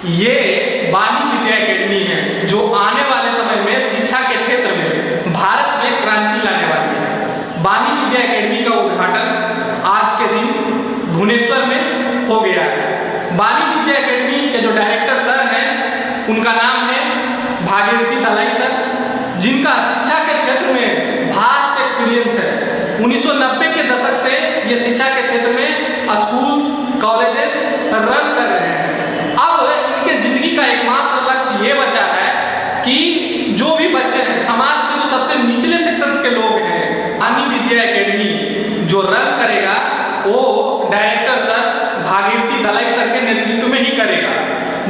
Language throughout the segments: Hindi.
ये बानी विद्या एकेडमी है जो आने वाले समय में शिक्षा के क्षेत्र में भारत में क्रांति लाने वाली है। बानी विद्या एकेडमी का उद्घाटन आज के दिन भुवनेश्वर में हो गया है। बानी विद्या एकेडमी के जो डायरेक्टर सर हैं उनका नाम है भागीरथी दलाई सर, जिनका शिक्षा के क्षेत्र में वास्ट एक्सपीरियंस है। 1990 के दशक से ये शिक्षा के क्षेत्र में स्कूल कॉलेजेस रन कर रहे हैं। अब इनके जिंदगी का एकमात्र लक्ष्य ये बचा है कि जो भी बच्चे हैं, समाज के जो सबसे निचले सेक्शंस के लोग हैं, बानी विद्या एकेडमी जो रन करेगा वो director sir Bhagirathi Dalai sir के नेतृत्व में ही करेगा,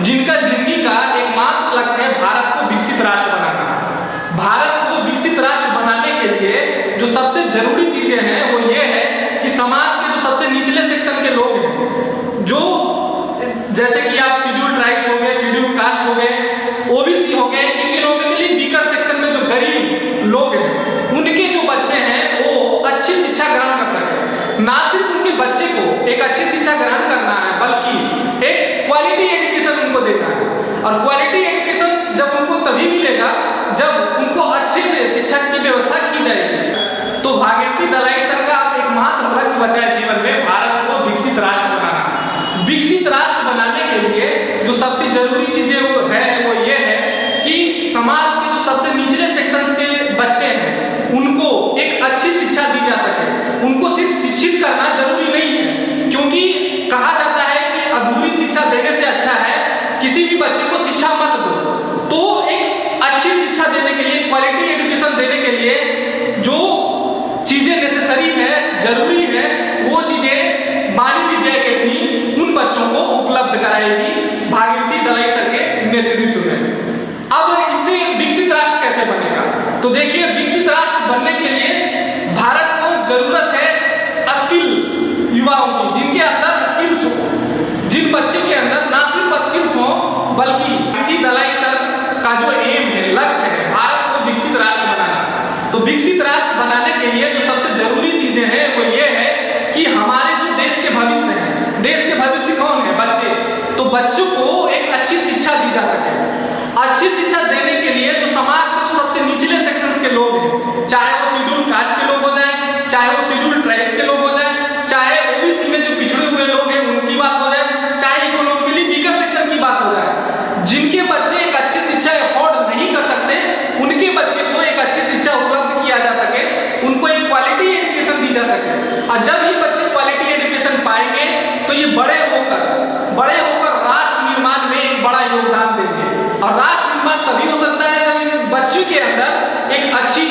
जिनका जिंदगी का एकमात्र लक्ष्य है भारत को विकसित राष्ट्र बनाना। भारत को विकसित राष्ट्र बनाने के लिए जो सबसे जरूरी चीजें हैं वो ये है कि समाज के जो सबसे निचले सेक्शन के लोग हैं, जो जैसे कि आप शेड्यूल ट्राइब्स हो गए, शेड्यूल कास्ट हो गए, ओबीसी हो गए, इकोनॉमिकली वीकर सेक्शन में जो गरीब लोग हैं, उनके जो बच्चे हैं वो अच्छी शिक्षा ग्रहण कर सके। ना सिर्फ उनके बच्चे को एक अच्छी शिक्षा ग्रहण करना है, बल्कि एक क्वालिटी एजुकेशन उनको देना है। और क्वालिटी एजुकेशन जब उनको तभी मिलेगा जब उनको अच्छे से शिक्षा की व्यवस्था की जाएगी। तो भागीरथी दलाई सर का एकमात्र लक्ष्य बचा है जीवन में भारत को विकसित राष्ट्र बनाना। विकसित राष्ट्र बनाने के लिए जो सबसे जरूरी चीजें वो ये है कि समाज के जो सबसे निचले सेक्शंस के बच्चे हैं उनको एक अच्छी शिक्षा दी जा सके। उनको सिर्फ शिक्षित करना जरूरी नहीं है, क्योंकि कहा जाता है कि अधूरी शिक्षा देने से अच्छा है किसी भी बच्चे को शिक्षा मत दो। तो एक अच्छी शिक्षा देने के लिए, क्वालिटी एजुकेशन देने के लिए जो चीजें नेसेसरी है, जरूरी है, वो चीजें बानी विद्या एकेडमी उन बच्चों को उपलब्ध कराएगी भागीरथी दलाई सर के नेतृत्व में। अब इससे विकसित राष्ट्र कैसे बनेगा? तो देखिए, विकसित राष्ट्र बनने के लिए भारत को जरूरत है स्किल युवाओं की, जिनके अंदर स्किल्स हो, जिन बच्चे के अंदर ना सिर्फ स्किल्स हो बल्कि भागीरथी दलाई सर का जो एम है, लक्ष्य है भारत को विकसित राष्ट्र बनाना। तो विकसित राष्ट्र बनाने के लिए जो सबसे जरूरी चीजें हैं वो ये है कि हमारे जो देश के भविष्य हैं, देश के भविष्य कौन है? बच्चे। तो बच्चों को एक अच्छी शिक्षा दी जा सके। अच्छी शिक्षा देने के लिए जो समाज के जो सबसे निचले सेक्शंस के लोग हैं, चाहे वो शेड्यूल कास्ट के लोग हो जाए, चाहे वो शेड्यूल ट्राइब्स के लोग हो जाए, चाहे ओबीसी में जो पिछड़े हुए लोग हैं उनकी बात हो जाए, चाहे इकोनॉमिकली वीकर सेक्शन की बात हो जाए, जिनके बच्चे एक अच्छी शिक्षा अफोर्ड नहीं कर सकते, उनके बच्चे को एक अच्छी शिक्षा उपलब्ध किया जा सके, उनको एक क्वालिटी एजुकेशन दी जा सके। और जब ये बच्चे क्वालिटी एजुकेशन पाएंगे तो ये बड़े होकर राष्ट्र निर्माण में एक बड़ा योगदान देंगे। और राष्ट्र निर्माण तभी हो सकता है जब इस बच्चे के अंदर एक अच्छी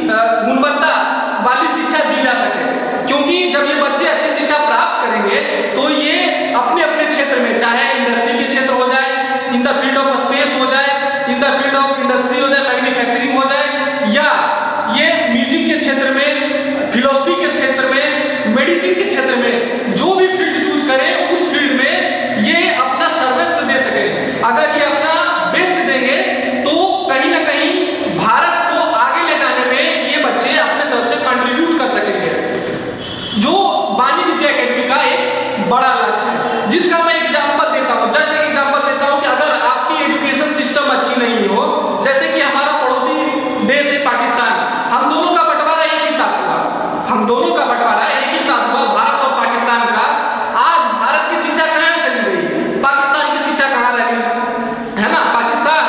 गुणवत्ता वाली शिक्षा दी जा सके, क्योंकि जब ये बच्चे अच्छी शिक्षा प्राप्त करेंगे तो ये अपने अपने क्षेत्र में, चाहे इंडस्ट्री के क्षेत्र हो जाए, in the field of space हो जाए, in the field of industry हो जाए, मैन्युफैक्चरिंग हो जाए, या ये म्यूजिक के क्षेत्र में, फिलोसफी के क्षेत्र में, मेडिसिन के क्षेत्र में, जो भी फील्ड चूज करें उस फील्ड में ये अपना सर्वश्रेष्ठ दे सके। अगर ये अपना बेस्ट देंगे तो कहीं ना कहीं भारत को आगे ले जाने में ये बच्चे अपने तरफ से कंट्रीब्यूट कर सकेंगे, जो बानी विद्या एकेडमी का एक बड़ा लक्ष्य है। जिसका मैं एग्जांपल देता हूँ, जस्ट एक एग्जांपल देता हूँ कि अगर आपकी एजुकेशन सिस्टम अच्छी नहीं हो, जैसे कि हमारा पड़ोसी देश है पाकिस्तान, हम दोनों का बंटवारा एक ही साथ हुआ, हम दोनों का बंटवारा एक ही साथ हुआ, भारत और पाकिस्तान का। आज भारत की शिक्षा कहाँ चली गई? पाकिस्तान की शिक्षा कहाँ रह गई? है ना? पाकिस्तान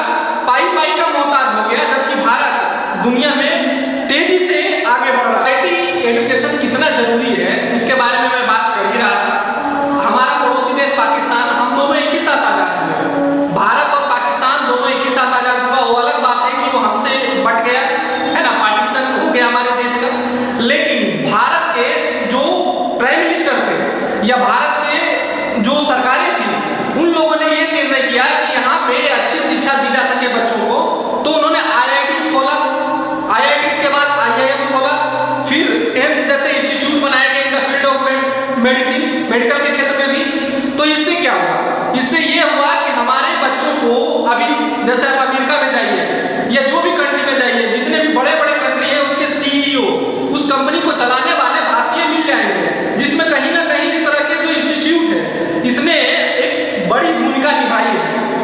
पाई पाई का मोहताज हो गया, जबकि भारत दुनिया में तेजी से आगे बढ़ रहा है। एजुकेशन कितना जरूरी है उसके बारे में मैं बात कर ही रहा था। हमारा पड़ोसी देश पाकिस्तान, हम दोनों एक ही साथ आजाद हुए। भारत और पाकिस्तान दोनों एक ही साथ आजाद हुआ। वो अलग बात है कि वो हमसे बट गया, है ना, पार्टीशन हो गया हमारे देश का। लेकिन भारत के जो प्राइम मिनिस्टर थे या भारत के जो सरकारें थी, उन लोगों ने ये निर्णय किया कि यहाँ पे अच्छी शिक्षा दी जा सके बच्चों को, तो उन्होंने IITs खोला, IITs के बाद IIM खोला, फिर एम्स जैसे इंस्टीट्यूट बनाए गए in the field of medicine, medical के क्षेत्र में भी। तो इससे क्या हुआ? इससे ये हुआ कि हमारे बच्चों को अभी, जैसे आप अमेरिका में जाइए या जो भी कंट्री में जाइए, जितने भी बड़े बड़े कंट्री है उसके CEO, उस कंपनी को चलाने वाले भारतीय मिल जाएंगे, जिसमें कहीं ना कहीं इस तरह के जो इंस्टीट्यूट है इसने एक बड़ी भूमिका निभाई है।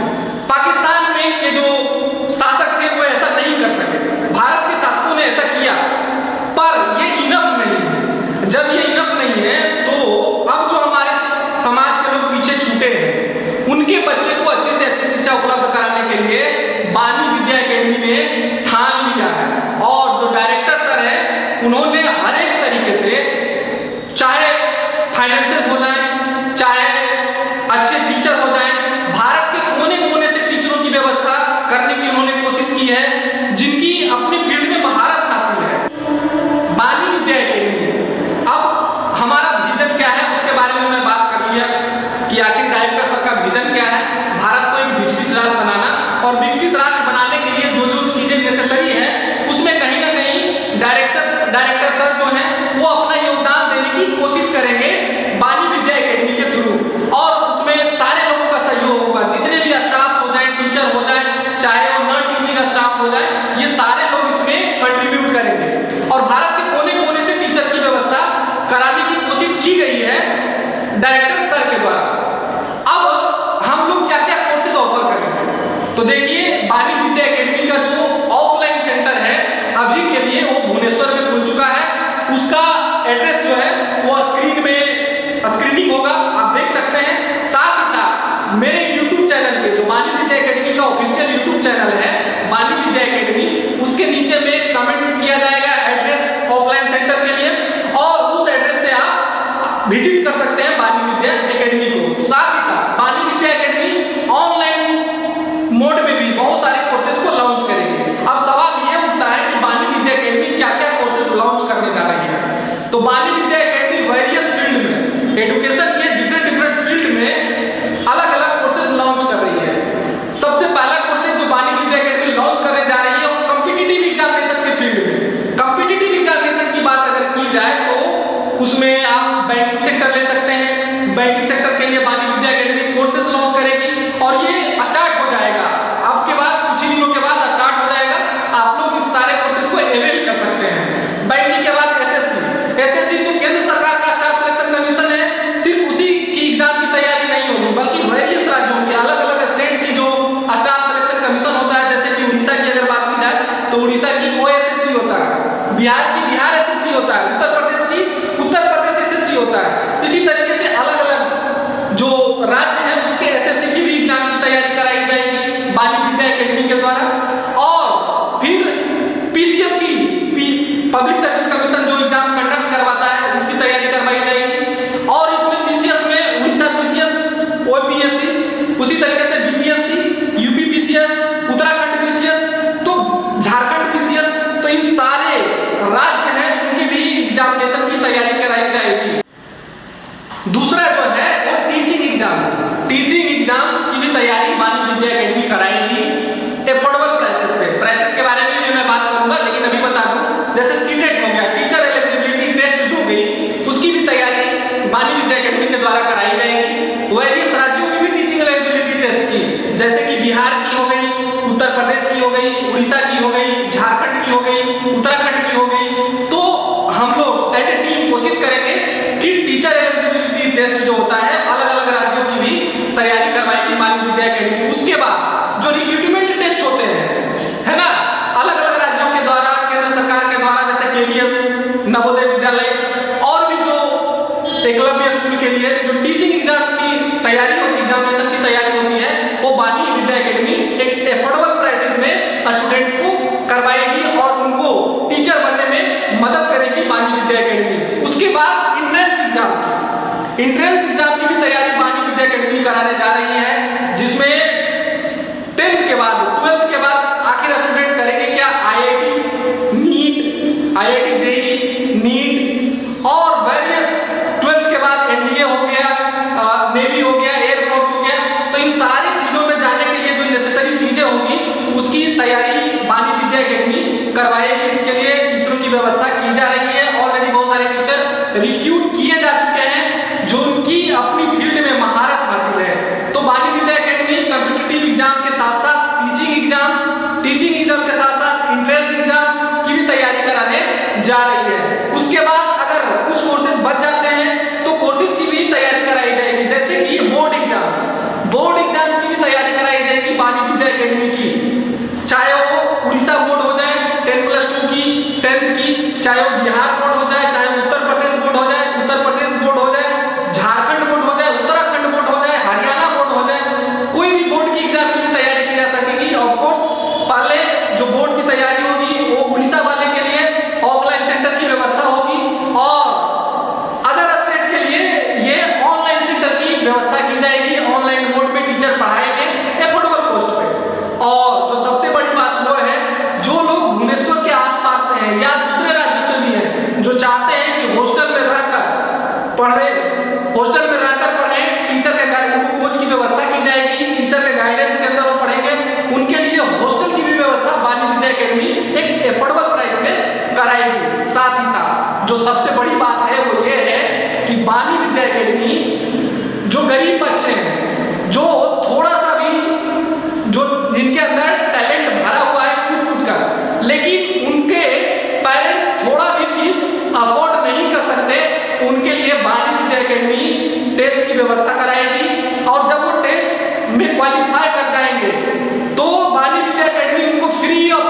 है, जिनकी अपनी फील्ड में महारत हासिल है। बानी विद्या एकेडमी, अब हमारा विजन क्या है उसके बारे में मैं बात कर लिया कि आखिर डायरेक्टर सर का विजन क्या है, भारत को एक विकसित राष्ट्र बनाना, और विकसित राष्ट्र बनाने के लिए जो जो चीजें नेसेसरी है उसमें कहीं ना कहीं डायरेक्टर सर जो है वो अपना योगदान देने की कोशिश करेंगे बानी विद्या एकेडमी के थ्रू, और उसमें सारे लोगों का सहयोग होगा, जितने भी स्टाफ हो जाए, टीचर हो जाए, चाहे वो नॉन टीचिंग स्टाफ हो जाए, ये सारे लोग इसमें कंट्रीब्यूट करेंगे, और भारत के कोने कोने से टीचर की व्यवस्था कराने की कोशिश की गई है डायरेक्टर सर के द्वारा। अब हम लोग क्या क्या कोर्सेज ऑफर करेंगे, तो देखिए बानी विद्या एकेडमी का जो ऑफलाइन सेंटर है अभी के लिए वो भुवनेश्वर में खुल चुका है, उसका एड्रेस जो है वो स्क्रीन में स्क्रीनिंग होगा, आप देख सकते हैं। साथ ही साथ मेरे YouTube चैनल पे जो बानी विद्या एकेडमी का ऑफिशियल YouTube चैनल है बानी विद्या एकेडमी, उसके नीचे में कमेंट किया जाएगा एड्रेस ऑफलाइन सेंटर के लिए, और उस एड्रेस से आप विजिट कर सकते हैं बानी विद्या एकेडमी को। साथ ही साथ बानी विद्या एकेडमी ऑनलाइन मोड में भी बहुत सारे कोर्सेज को लॉन्च करेंगे। अब सवाल ये उठता है कि बानी विद्या एकेडमी क्या क्या कोर्सेज लॉन्च करने जा रही है, तो बानी विद्या एकेडमी वेरियस फील्ड में, एजुकेशन के डिफरेंट फील्ड में अलग अलग कोर्सेज लॉन्च कर रही है। सबसे पहला कोर्सेज जो बानी विद्या एकेडमी लॉन्च करने जा रही है वो कॉम्पिटिटिव एग्जामिनेशन के फील्ड में। कॉम्पिटिटिव एग्जामिनेशन की बात अगर की जाए तो उसमें आप बैंकिंग सेक्टर ले सकते हैं, बैंकिंग सेक्टर के लिए बानी विद्या एकेडमी कोर्सेज लॉन्च करेगी, और ये स्टार्ट हो जाएगा अब के बाद, कुछ ही दिनों के बाद स्टार्ट हो जाएगा, आप लोग इस सारे कोर्सेज को अवेल कर सकते हैं। बैंकिंग के बाद एसएससी जो केंद्र सरकार का स्टाफ सिलेक्शन कमीशन है, सिर्फ उसी की एग्जाम की तैयारी नहीं होगी, बल्कि वेरियस राज्यों की अलग अलग स्टेट की जो स्टाफ सिलेक्शन कमीशन होता है, जैसे कि उड़ीसा की अगर बात की जाए तो उड़ीसा की ओएसएससी होता है, बिहार की बिहार एसएससी होता है, उत्तर प्रदेश की उत्तर प्रदेश एसएससी होता है। इसी तरीके से अलग अलग जो राज्य है उसके एसएससी की भी एग्जाम की तैयारी कराई जाएगी बानी विद्या एकेडमी के द्वारा, और फिर पीसीएस की पब्लिक सर्विस कमीशन जो एग्जाम कंडक्ट करवाता है उसकी तैयारी करवाई जाएगी, और इसमें पीसीएस में उड़ीसा पीसीएस, ओपीएससी, उसी तरीके से BPSC, UP PCS, Uttarakhand PCS, तो झारखंड पीसीएस, तो इन सारे राज्य हैं उनकी भी एग्जामिनेशन की तैयारी कराई जाएगी। दूसरा जो है वो टीचिंग एग्जाम्स की भी तैयारी बानी विद्या एकेडमी कराएगी एफोर्डेबल प्राइसेस के बारे में भी मैं बात करूंगा, लेकिन अभी बता दूं जैसे सीटेट हो गया, टीचर एलिजिबिलिटी टेस्ट जो गई, उसकी भी तैयारी बानी विद्या एकेडमी के द्वारा कराई जाएगी। वेरियस राज्यों की भी टीचिंग एलिजिबिलिटी टेस्ट की, जैसे कि बिहार की हो गई, उत्तर प्रदेश की हो गई, उड़ीसा की हो गई, झारखंड की हो गई, उत्तराखंड की हो गई, तो हम लोग एज ए टीम कोशिश करेंगे कि टीचर एलिजिबिलिटी टेस्ट जो होता है अलग अलग राज्यों की भी तैयारी करवाएगी बानी विद्या एकेडमी। उसके बाद जो रिक्रूटमेंट टेस्ट होते हैं, है ना, अलग अलग राज्यों के द्वारा, केंद्र सरकार के द्वारा, जैसे केवीएस, नवोदय विद्यालय, और भी जो एकलव्य स्कूल के लिए जो टीचिंग एग्जाम्स की तैयारी होती है, एग्जामिनेशन की तैयारी होती है, वो बानी विद्या एकेडमी एक एफोर्डेबल प्राइसेस में स्टूडेंट को करवाएगी और उनको टीचर बनने में मदद करेगी बानी विद्या एकेडमी। उसके बाद एंट्रेंस एग्जाम की भी तैयारी बानी विद्या एकेडमी कराने जा रही है, जिसमें 10th के बाद 12th के बाद आखिर स्टूडेंट करेंगे क्या, IIT NEET, IIT JEE NEET, और वेरियस 12th के बाद एनडीए हो गया, नेवी हो गया, एयरफोर्स हो गया, तो इन सारी चीजों में जाने के लिए जो नेसेसरी चीजें होगी उसकी तैयारी बानी विद्या एकेडमी करवाएगी। इसके लिए टीचरों की व्यवस्था की जा रही है, ऑलरेडी बहुत सारे टीचर रिक्रूट किए जा चुके हैं जो उनकी अपनी फील्ड में महारत हासिल है। तो बानी विद्या एकेडमी कॉम्पिटिटिव एग्जाम के साथ साथ टीचिंग एग्जाम के साथ साथ एंट्रेंस एग्जाम की भी तैयारी कराने जा रही है। उसके बाद अगर कुछ कोर्सेज बच जाते हैं तो कोर्सेज की भी तैयारी कराई जाएगी, जैसे कि बोर्ड एग्जाम्स की भी तैयारी कराई जाएगी बानी विद्या एकेडमी की, चाहे वो उड़ीसा बोर्ड हो जाए 10+2 की 10th की, चाहे वो बिहार बोर्ड हो जाए, चाहे उत्तर प्रदेश बोर्ड हो जाए, उत्तर प्रदेश बोर्ड हो जाए, झारखंड बोर्ड हो जाए, उत्तराखंड बोर्ड हो जाए, हरियाणा बोर्ड हो जाए, कोई भी बोर्ड की एग्जाम की भी तैयारी की जा सकेगी। ऑफ कोर्स पहले जो बोर्ड की तैयारी होगी वो उड़ीसा वाले के लिए ऑफलाइन सेंटर की व्यवस्था होगी, और अदर स्टेट के लिए ये ऑनलाइन सेंटर की व्यवस्था की जाएगी। ऑनलाइन मोड में टीचर पढ़ाएंगे एफोर्डेबल कॉस्ट पे, और जो सबसे बड़ी बात वो है में क्वालिफाई कर जाएंगे तो बानी विद्या एकेडमी उनको फ्री ऑफ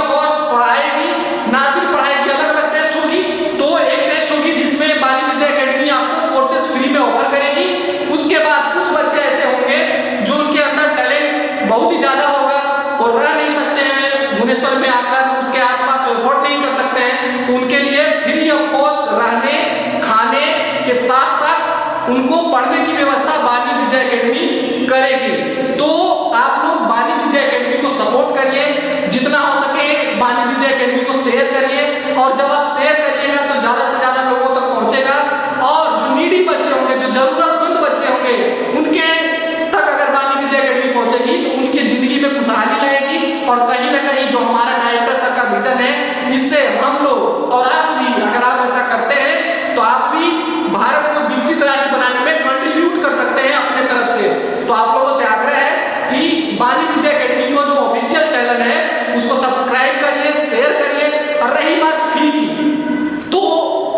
कॉस्ट पढ़ाएगी। ना सिर्फ पढ़ाएगी, अलग अलग टेस्ट होगी। तो एक टेस्ट होगी जिसमें बानी विद्या एकेडमी आपको कोर्सेज फ्री में ऑफर करेगी। उसके बाद कुछ बच्चे ऐसे होंगे जो उनके अंदर टैलेंट बहुत ही ज्यादा होगा और रह नहीं सकते हैं भुवनेश्वर में आकर, उसके आसपास अफोर्ड नहीं कर सकते हैं, तो उनके लिए फ्री ऑफ कॉस्ट रहने खाने के साथ साथ उनको पढ़ने की व्यवस्था बानी विद्या एकेडमी करेगी। तो आप लोग बानी विद्या एकेडमी को सपोर्ट करिए, जितना हो सके बानी विद्या एकेडमी को शेयर करिए। और जब आप शेयर करिएगा तो ज्यादा से ज्यादा लोगों तक पहुंचेगा और जो नीडी बच्चे होंगे, जो जरूरतमंद बच्चे होंगे, उनके तक अगर बानी विद्या एकेडमी पहुंचेगी तो उनकी जिंदगी में खुशहाली लाएगी। और कहीं ना कहीं जो हमारा डायरेक्टर सर का विजन है, इससे हम लोग और आप भी, अगर आप ऐसा करते हैं तो आप भी भारत को विकसित राष्ट्र बनाने में कंट्रीब्यूट कर सकते हैं अपने तरफ से। तो आप लोगों से आग्रह है कि बानी विद्या एकेडमी को जो ऑफिशियल चैनल है उसको सब्सक्राइब करिए, शेयर करिए। और रही बात फी की, तो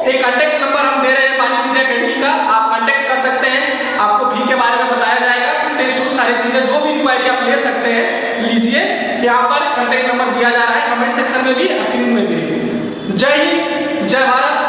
एक कांटेक्ट नंबर हम दे रहे हैं बानी विद्या एकेडमी का, आप कांटेक्ट कर सकते हैं। आपको फी के बारे में बताया जाएगा, टेक्स्ट सारी चीजें जो भी इंक्वायरी आप ले सकते हैं लीजिए। यहाँ पर कांटेक्ट नंबर दिया जा रहा है, कमेंट सेक्शन में भी, स्क्रीन में भी। जय हिंद, जय भारत।